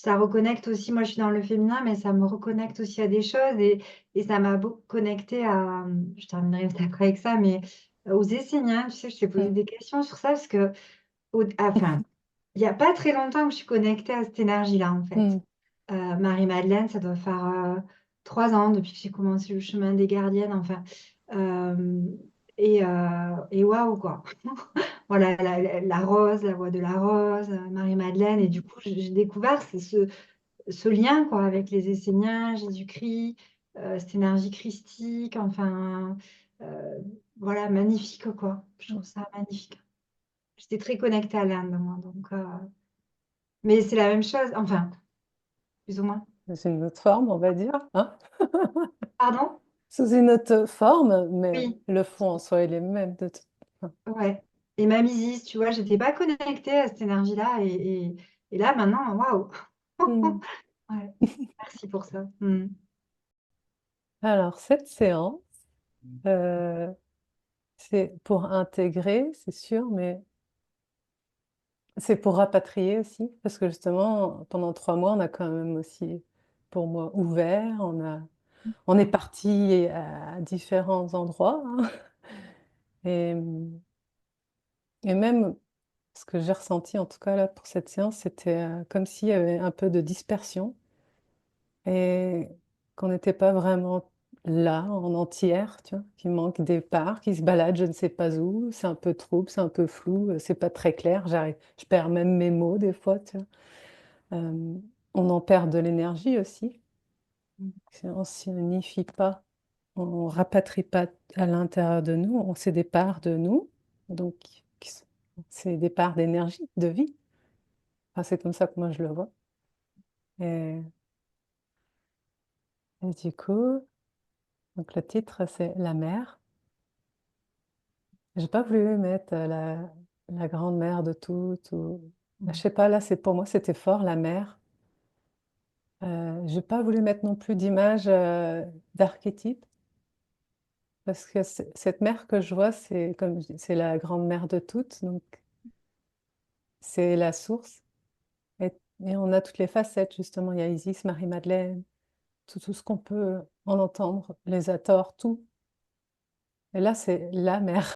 ça reconnecte aussi, moi je suis dans le féminin, mais ça me reconnecte aussi à des choses et ça m'a connecté à, je terminerai peut-être après avec ça, mais aux Esséniens, tu sais, je t'ai posé Mm. des questions sur ça parce que, enfin, il n'y a pas très longtemps que je suis connectée à cette énergie-là, en fait. Mm. Marie-Madeleine, ça doit faire 3 ans depuis que j'ai commencé le chemin des gardiennes, enfin. Euh, et waouh, quoi. Voilà, la rose, la voix de la rose, Marie-Madeleine. Et du coup, j'ai découvert ce lien, quoi, avec les Esséniens, Jésus-Christ, cette énergie christique, enfin, euh, voilà, magnifique, quoi. Je trouve ça magnifique. J'étais très connectée à l'Inde, moi, donc, mais c'est la même chose, enfin, plus ou moins. C'est une autre forme, on va dire, hein? Pardon? Sous une autre forme, mais Oui, le fond en soi, il est le même de toute façon. ouais. Et même Isis, tu vois, j'étais pas connectée à cette énergie-là, et là, maintenant, waouh! Mm. Ouais, merci pour ça. Mm. Alors, cette séance, euh, c'est pour intégrer, c'est sûr, mais c'est pour rapatrier aussi, parce que justement, pendant 3 mois, on a quand même aussi, pour moi, ouvert, on est parti à différents endroits, hein. Et, et même, ce que j'ai ressenti, en tout cas là, pour cette séance, c'était comme s'il y avait un peu de dispersion et qu'on n'était pas vraiment là, en entière, tu vois, qu'il manque des parts, qui se baladent, je ne sais pas où, c'est un peu trouble, c'est un peu flou, c'est pas très clair, je perds même mes mots des fois, tu vois. Euh, on en perd de l'énergie aussi. Si on s'y unifie pas, on rapatrie pas à l'intérieur de nous, on c'est des parts de nous, donc c'est des parts d'énergie, de vie. Enfin, c'est comme ça que moi je le vois. Et, et du coup, donc le titre c'est La mère. J'ai pas voulu mettre la grande mère de toutes ou je sais pas, là c'est pour moi c'était fort la mère. J'ai pas voulu mettre non plus d'image d'archétype. Parce que cette mère que je vois, c'est comme c'est la grande-mère de toutes, donc c'est la source. Et, et on a toutes les facettes, justement. Il y a Isis, Marie-Madeleine, tout ce qu'on peut en entendre, les Hathors, tout. Et là, c'est la mère.